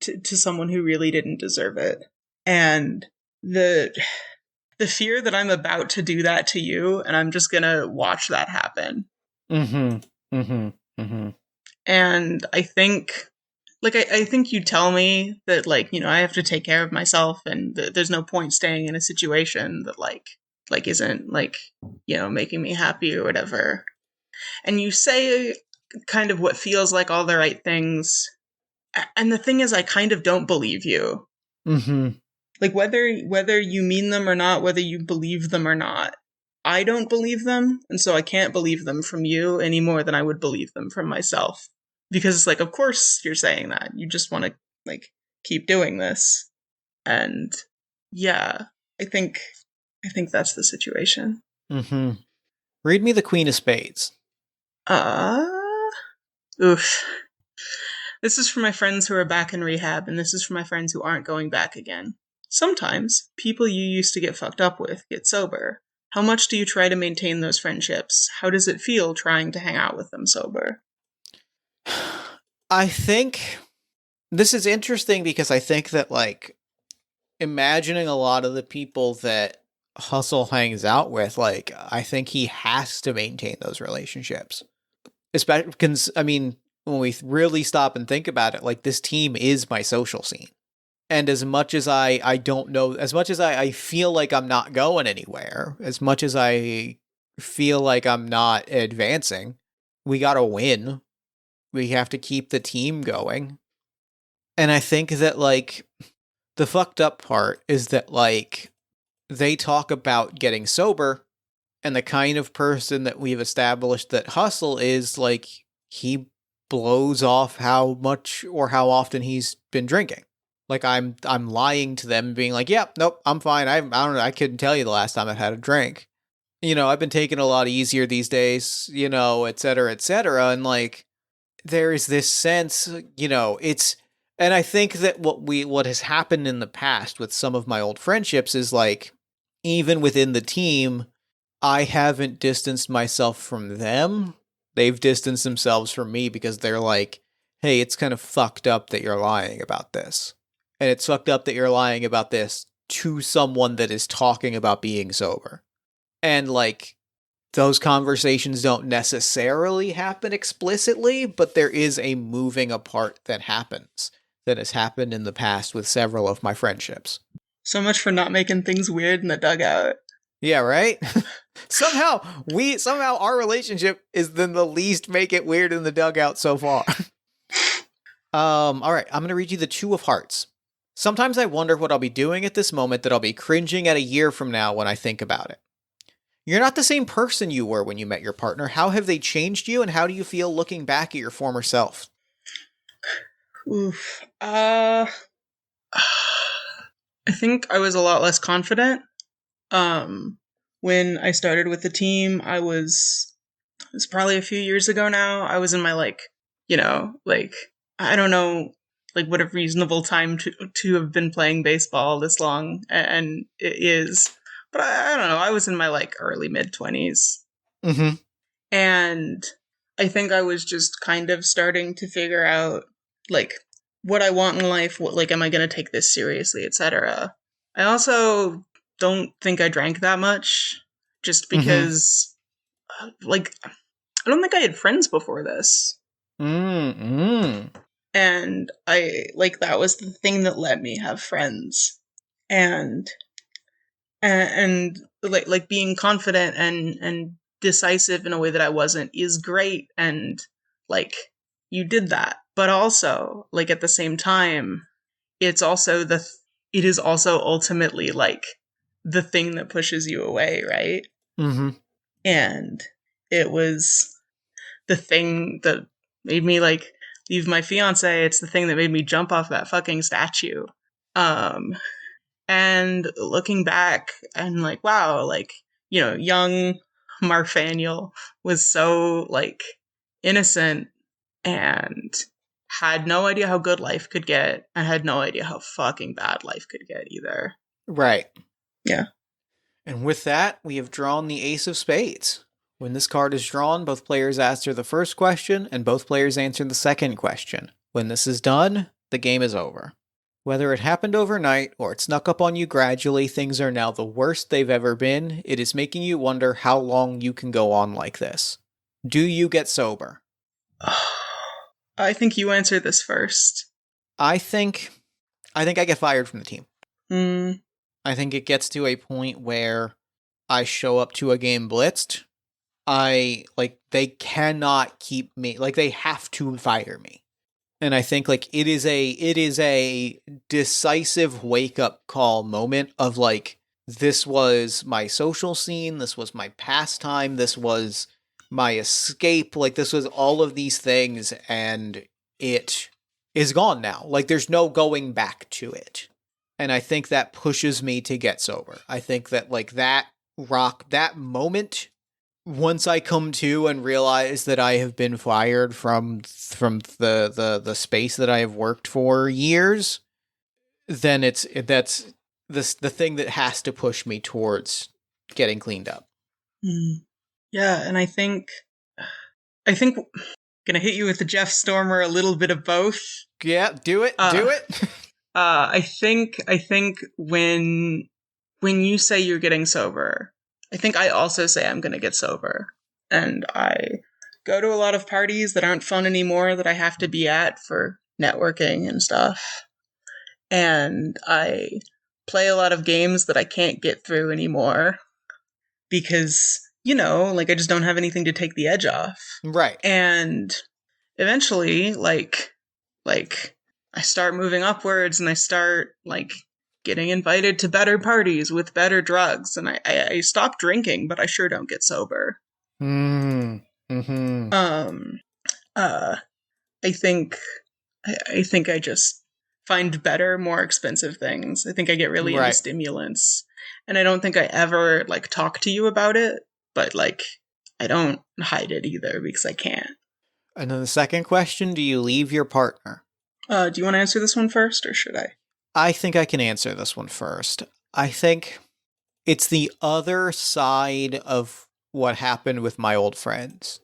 to someone who really didn't deserve it. And the fear that I'm about to do that to you, and I'm just gonna watch that happen. Mm-hmm. Mm-hmm. Mm-hmm. And I think, I think you tell me that, I have to take care of myself, and there's no point staying in a situation that, isn't, making me happy or whatever. And you say kind of what feels like all the right things. And the thing is, I kind of don't believe you. Mm-hmm. Like, whether you mean them or not, whether you believe them or not, I don't believe them, and so I can't believe them from you any more than I would believe them from myself. Because it's like, of course you're saying that. You just want to, keep doing this. And yeah, I think that's the situation. Mm-hmm. Read me the Queen of Spades. Oof. This is for my friends who are back in rehab, and this is for my friends who aren't going back again. Sometimes, people you used to get fucked up with get sober. How much do you try to maintain those friendships? How does it feel trying to hang out with them sober? I think this is interesting because I think that, imagining a lot of the people that Hustle hangs out with, I think he has to maintain those relationships. Especially because, I mean, when we really stop and think about it, this team is my social scene. And as much as I don't know, as much as I feel like I'm not going anywhere, as much as I feel like I'm not advancing, we gotta win. We have to keep the team going. And I think that, the fucked up part is that, they talk about getting sober, and the kind of person that we've established that Hustle is, he blows off how much or how often he's been drinking. I'm lying to them, being like, "Yep, nope, I'm fine. I don't know. I couldn't tell you the last time I've had a drink. I've been taking a lot easier these days. Et cetera, et cetera." And there is this sense, it's, and I think that what has happened in the past with some of my old friendships is even within the team, I haven't distanced myself from them. They've distanced themselves from me because they're like, "Hey, it's kind of fucked up that you're lying about this." And it's fucked up that you're lying about this to someone that is talking about being sober. And those conversations don't necessarily happen explicitly, but there is a moving apart that happens, that has happened in the past with several of my friendships. So much for not making things weird in the dugout. Yeah, right? somehow our relationship is then the least make it weird in the dugout so far. All right, I'm going to read you the Two of Hearts. Sometimes I wonder what I'll be doing at this moment that I'll be cringing at a year from now when I think about it. You're not the same person you were when you met your partner. How have they changed you, and how do you feel looking back at your former self? Oof. I think I was a lot less confident. When I started with the team, it was probably a few years ago now. I was in my I don't know, what a reasonable time to have been playing baseball this long, and it is. But I don't know. I was in my early mid-20s. Mm-hmm. And I think I was just kind of starting to figure out what I want in life. What am I going to take this seriously, etc. I also don't think I drank that much, just because I don't think I had friends before this. Mm-hmm. And I that was the thing that let me have friends. and like being confident and decisive in a way that I wasn't is great, and like you did that, but also like at the same time it's also it is also ultimately like the thing that pushes you away, right? Mm-hmm. And it was the thing that made me like leave my fiance. It's the thing that made me jump off that fucking statue. Um, and looking back and like, wow, like, you know, young Marthaniel was so like innocent and had no idea how good life could get and had no idea how fucking bad life could get either. Right. Yeah. And with that, we have drawn the Ace of Spades. When this card is drawn, both players answer the first question, and both players answer the second question. When this is done, the game is over. Whether it happened overnight or it snuck up on you gradually, things are now the worst they've ever been. It is making you wonder how long you can go on like this. Do you get sober? I think you answer this first. I think I get fired from the team. Hmm. I think it gets to a point where I show up to a game blitzed. They cannot keep me, like they have to fire me. And I think like it is a decisive wake up call moment of like, this was my social scene, this was my pastime, this was my escape, like this was all of these things, and it is gone now. Like there's no going back to it. And I think that pushes me to get sober. I think that like that moment, once I come to and realize that I have been fired from the space that I have worked for years, then that's the thing that has to push me towards getting cleaned up. Yeah, and I think gonna hit you with the Jeff Stormer, a little bit of both. Yeah, do it. I think when you say you're getting sober, I think I also say I'm gonna get sober. And I go to a lot of parties that aren't fun anymore that I have to be at for networking and stuff. And I play a lot of games that I can't get through anymore because, you know, like I just don't have anything to take the edge off. Right. And eventually, like I start moving upwards and I start like getting invited to better parties with better drugs, and I stop drinking, but I sure don't get sober. Mm-hmm. I think I just find better, more expensive things. I think I get really into stimulants, and I don't think I ever like talk to you about it, but like I don't hide it either because I can't. And then the second question, do you leave your partner? Do you want to answer this one first, or should I? I think I can answer this one first. I think it's the other side of what happened with my old friends.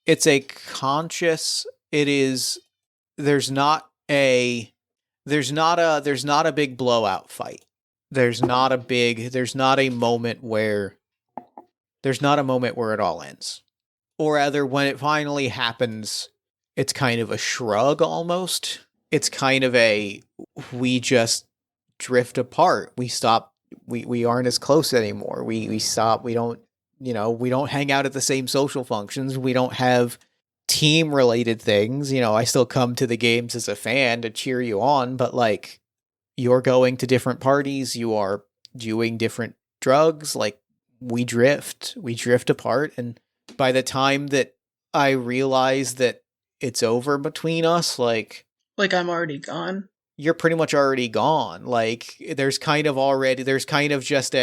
It's a conscious, there's not a big blowout fight. There's not a moment where it all ends. Or rather, when it finally happens, it's kind of a shrug almost. It's kind of we just drift apart. We stop, we aren't as close anymore. We stop, we don't hang out at the same social functions. We don't have team related things. I still come to the games as a fan to cheer you on, but like, you're going to different parties, you are doing different drugs, like we drift apart. And by the time that I realize that it's over between us, like I'm already gone. You're pretty much already gone. Like there's kind of just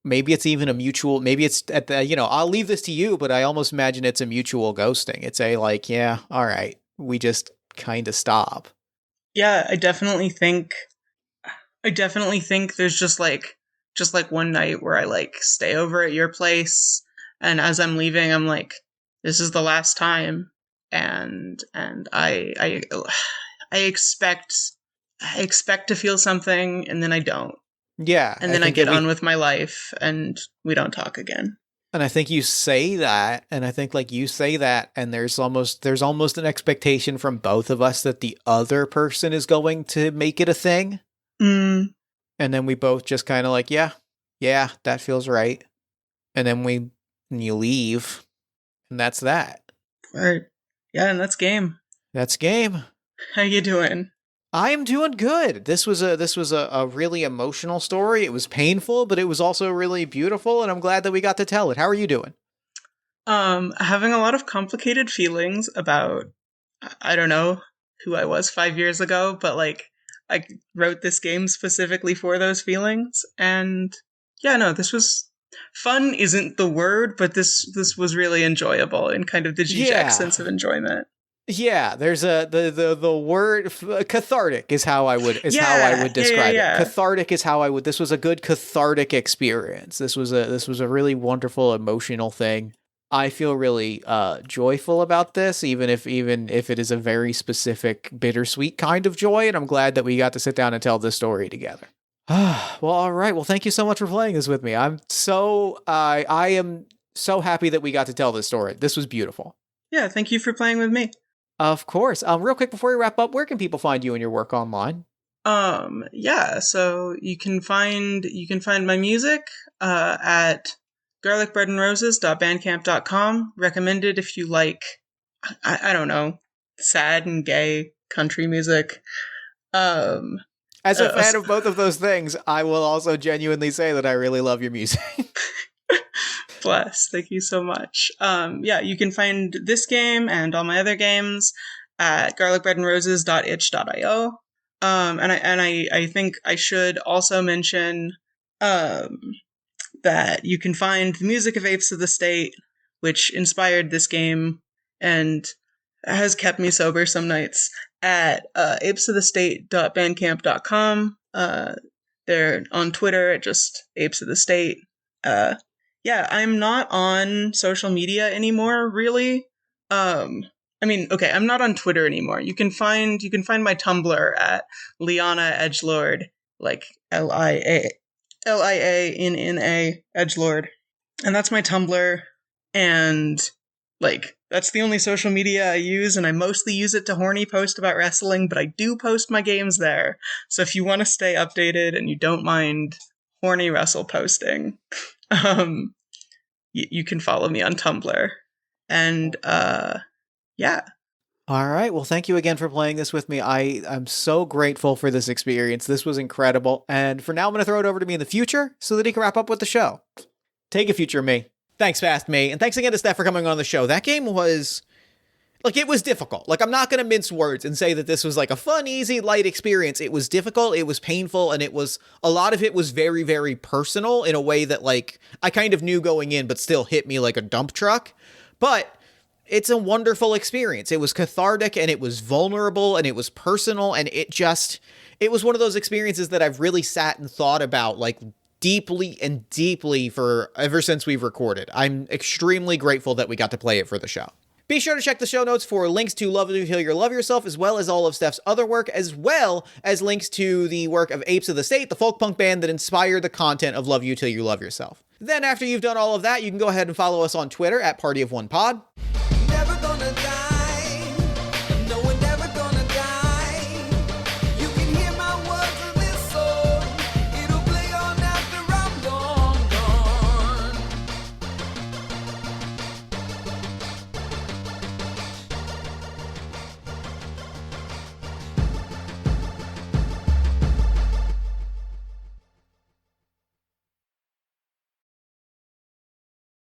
maybe it's even a mutual, maybe it's at the, I'll leave this to you, but I almost imagine it's a mutual ghosting. It's like, yeah, all right, we just kind of stop. Yeah, I definitely think there's just like one night where I like stay over at your place, and as I'm leaving, I'm like, this is the last time, and I expect to feel something, and then I don't. Yeah. And then I get on with my life, and we don't talk again. And I think you say that, and I think like you say that, and there's almost an expectation from both of us that the other person is going to make it a thing. Mm. And then we both just kind of like, yeah, that feels right. And then and you leave, and that's that. All right. Yeah, and that's game. That's game. How you doing? I am doing good. This was a really emotional story. It was painful, but it was also really beautiful, and I'm glad that we got to tell it. How are you doing? Having a lot of complicated feelings about, I don't know who I was 5 years ago, but like I wrote this game specifically for those feelings, and yeah, no, this was fun. Isn't the word, but this was really enjoyable in kind of the Zizek sense of enjoyment. Yeah, there's the word cathartic is how I would describe it. Cathartic is how I would. This was a good cathartic experience. This was a really wonderful emotional thing. I feel really joyful about this, even if it is a very specific bittersweet kind of joy, and I'm glad that we got to sit down and tell this story together. Well, all right. Well, thank you so much for playing this with me. I am so happy that we got to tell this story. This was beautiful. Yeah, thank you for playing with me. Of course. Real quick before we wrap up, where can people find you and your work online? Yeah, so you can find my music at garlicbreadandroses.bandcamp.com. Recommended if you like, I don't know, sad and gay country music. As a fan of both of those things, I will also genuinely say that I really love your music. Bless. Thank you so much. Yeah, you can find this game and all my other games at garlicbreadandroses.itch.io. And I think I should also mention that you can find the music of Apes of the State, which inspired this game and has kept me sober some nights, at apesofthestate.bandcamp.com. They're on Twitter at just Apes of the State. Yeah, I'm not on social media anymore, really. I'm not on Twitter anymore. You can find my Tumblr at Liana Edgelord, like Lianna Edgelord. And that's my Tumblr, and like that's the only social media I use, and I mostly use it to horny post about wrestling, but I do post my games there. So if you want to stay updated and you don't mind horny wrestle posting, you can follow me on Tumblr. And yeah. All right. Well, thank you again for playing this with me. I'm so grateful for this experience. This was incredible. And for now, I'm going to throw it over to me in the future so that he can wrap up with the show. Take it, future me. Thanks, Fast Me. And thanks again to Steph for coming on the show. That game was... it was difficult. I'm not going to mince words and say that this was a fun, easy, light experience. It was difficult, it was painful, and a lot of it was very, very personal in a way that, I kind of knew going in, but still hit me like a dump truck. But it's a wonderful experience. It was cathartic, and it was vulnerable, and it was personal, and it was one of those experiences that I've really sat and thought about, deeply and deeply for ever since we've recorded. I'm extremely grateful that we got to play it for the show. Be sure to check the show notes for links to Love You Till You Love Yourself, as well as all of Steph's other work, as well as links to the work of Apes of the State, the folk punk band that inspired the content of Love You Till You Love Yourself. Then after you've done all of that, you can go ahead and follow us on Twitter at Party of One Pod.